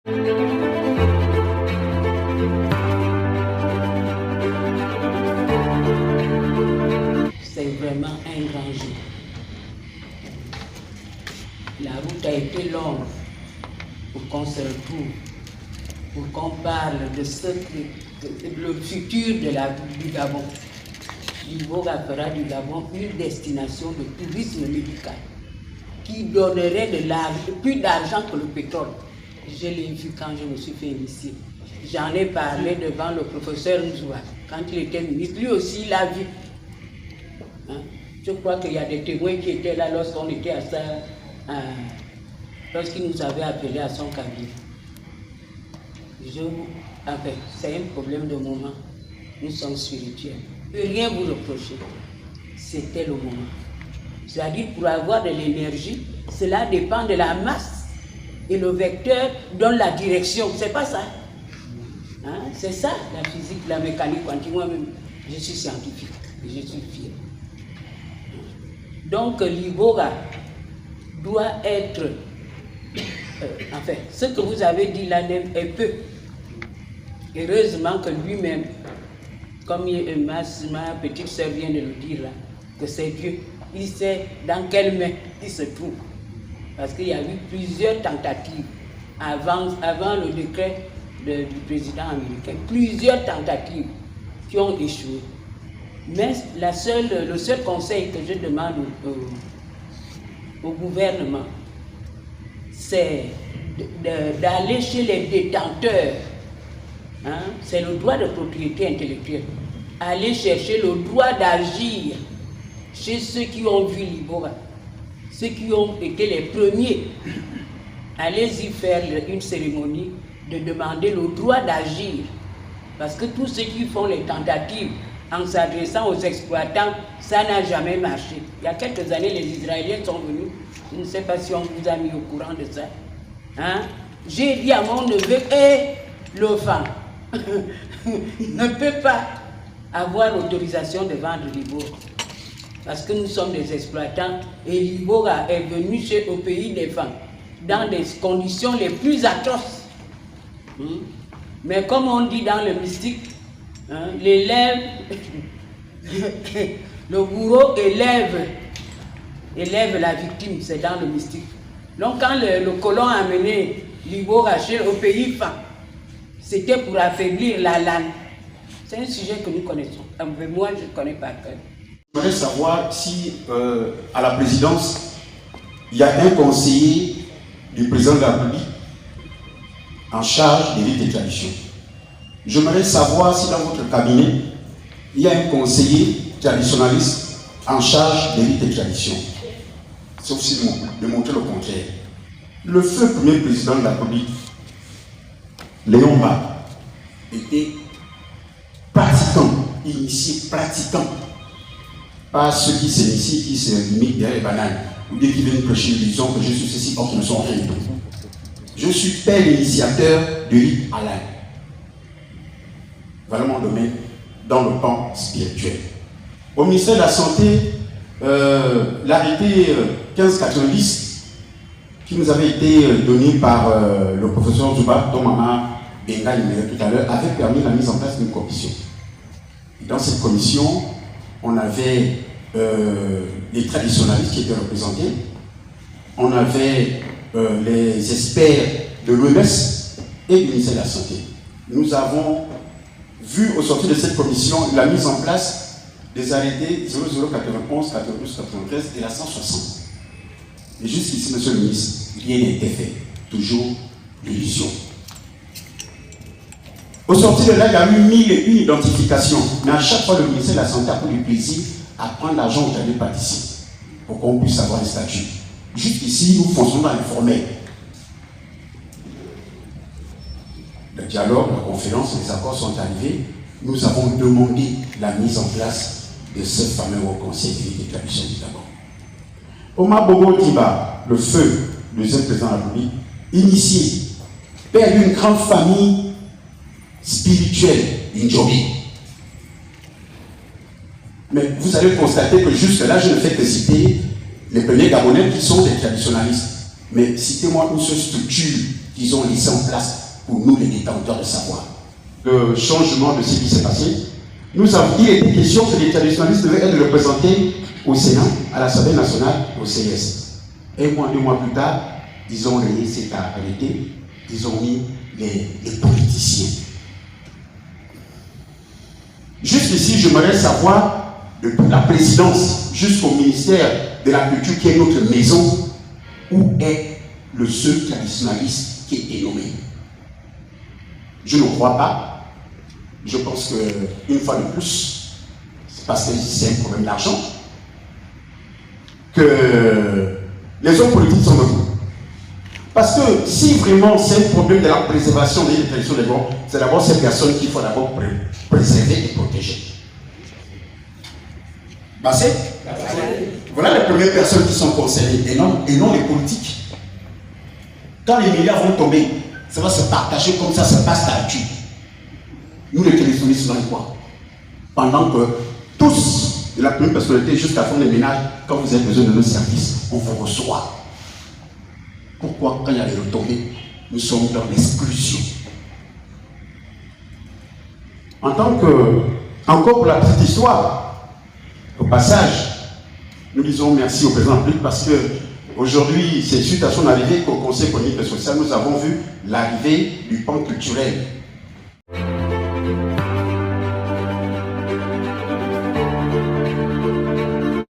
C'est vraiment un grand jour. La route a été longue pour qu'on se retrouve, pour qu'on parle de le futur du Gabon. L'Ivoire fera du Gabon une destination de tourisme médical qui donnerait plus d'argent que le pétrole. Je l'ai vu quand je me suis fait initier. J'en ai parlé devant le professeur Nzoua, quand il était ministre. Lui aussi, il l'a vu. Hein? Je crois qu'il y a des témoins qui étaient là lorsqu'on était à ça, lorsqu'il nous avait appelés à son cabinet. Enfin, c'est un problème de moment. Nous sommes spirituels. Je ne peux rien vous reprocher. C'était le moment. C'est-à-dire, pour avoir de l'énergie, cela dépend de la masse. Et le vecteur donne la direction. C'est pas ça. Hein? C'est ça, la physique, la mécanique quantique. Moi-même, je suis scientifique. Et je suis fier. Donc, l'Ivoire doit être... enfin, ce que vous avez dit là est peu. Heureusement que lui-même, comme ma petite sœur vient de le dire là, que c'est Dieu. Il sait dans quelle main il se trouve. Parce qu'il y a eu plusieurs tentatives avant le décret du président américain. Plusieurs tentatives qui ont échoué. Mais le seul conseil que je demande au gouvernement, c'est d'aller chez les détenteurs. Hein? C'est le droit de propriété intellectuelle. Aller chercher le droit d'agir chez ceux qui ont vu l'Ivoire, ceux qui ont été les premiers. Allez-y faire une cérémonie de demander le droit d'agir. Parce que tous ceux qui font les tentatives en s'adressant aux exploitants, ça n'a jamais marché. Il y a quelques années, les Israéliens sont venus. Je ne sais pas si on vous a mis au courant de ça. Hein? J'ai dit à mon neveu, l'enfant ne peut pas avoir l'autorisation de vendre l'Ivoire. Parce que nous sommes des exploitants et l'Ivoire est venu au pays des femmes dans des conditions les plus atroces. Mais comme on dit dans le mystique, hein, le bourreau élève la victime, c'est dans le mystique. Donc quand le colon a amené l'Ivoire au pays femmes, c'était pour affaiblir la langue. C'est un sujet que nous connaissons. Moi, je ne connais pas. J'aimerais savoir si, à la présidence, il y a un conseiller du président de la République en charge des rites et traditions. J'aimerais savoir si dans votre cabinet, il y a un conseiller traditionnaliste en charge des rites et traditions. Sauf si de montrer le contraire. Le feu premier président de la République, Léon Ba, était pratiquant, initié, pratiquant. Pas ceux qui s'initient, qui se limitent derrière les bananes, ou dès qu'ils viennent prêcher, disons que je suis ceci, or qu'ils ne sont rien du tout. Je suis père initiateur du rite halal. Voilà mon domaine dans le plan spirituel. Au ministère de la Santé, l'arrêté 1590 qui nous avait été donné par le professeur Zouba, dont Maman Benga l'énumérait tout à l'heure, avait permis la mise en place d'une commission. Et dans cette commission, on avait les traditionnalistes qui étaient représentés, on avait les experts de l'OMS et du ministère de la Santé. Nous avons vu au sortir de cette commission la mise en place des arrêtés 0091, 92, 93 et la 160. Et jusqu'ici, monsieur le ministre, rien n'a été fait. Toujours l'illusion. Au sortir de là, il y a eu 1001 identifications. Mais à chaque fois, le ministère de la Santé a pris du plaisir à prendre l'argent aux derniers participants pour qu'on puisse avoir les statuts. Jusqu'ici, nous fonctionnons dans l'informel. Le dialogue, la conférence, les accords sont arrivés. Nous avons demandé la mise en place de ce fameux Haut Conseil des traditions du Gabon. Omar Bobo Diba, le feu, le deuxième président de la République, initié, père d'une grande famille spirituelle, Ndjobi. Mais vous allez constater que jusque là, je ne fais que citer les premiers Gabonais qui sont des traditionalistes. Mais citez-moi une seule structure qu'ils ont laissé en place pour nous, les détenteurs de savoir. Le changement de ce qui s'est passé, il était question que les traditionalistes devaient être représentés au Sénat, à l'Assemblée nationale, au CS. Un mois, 2 mois plus tard, ils ont rayé cette arrêté, ils ont mis les politiciens. Jusqu'ici, j'aimerais savoir, depuis la présidence jusqu'au ministère de la Culture, qui est notre maison, où est le seul traditionnaliste qui a été nommé? Je ne crois pas. Je pense qu'une fois de plus, c'est parce que c'est un problème d'argent, que les hommes politiques sont debout. Parce que si vraiment c'est un problème de la préservation des traditions des bons, c'est d'abord ces personnes qu'il faut d'abord préserver et protéger. Bassé? Voilà les premières personnes qui sont concernées, et non les politiques. Quand les milliards vont tomber, ça va se partager comme ça se passe d'habitude. Nous les télévisionnistes dans quoi? Pendant que tous, de la première personnalité jusqu'à la fin des ménages, quand vous avez besoin de nos services, on vous reçoit. Pourquoi, quand il y a des retombées, nous sommes dans l'exclusion? Encore pour la petite histoire, au passage, nous disons merci au président République parce que aujourd'hui, c'est suite à son arrivée qu'au Conseil économique et social, nous avons vu l'arrivée du pan culturel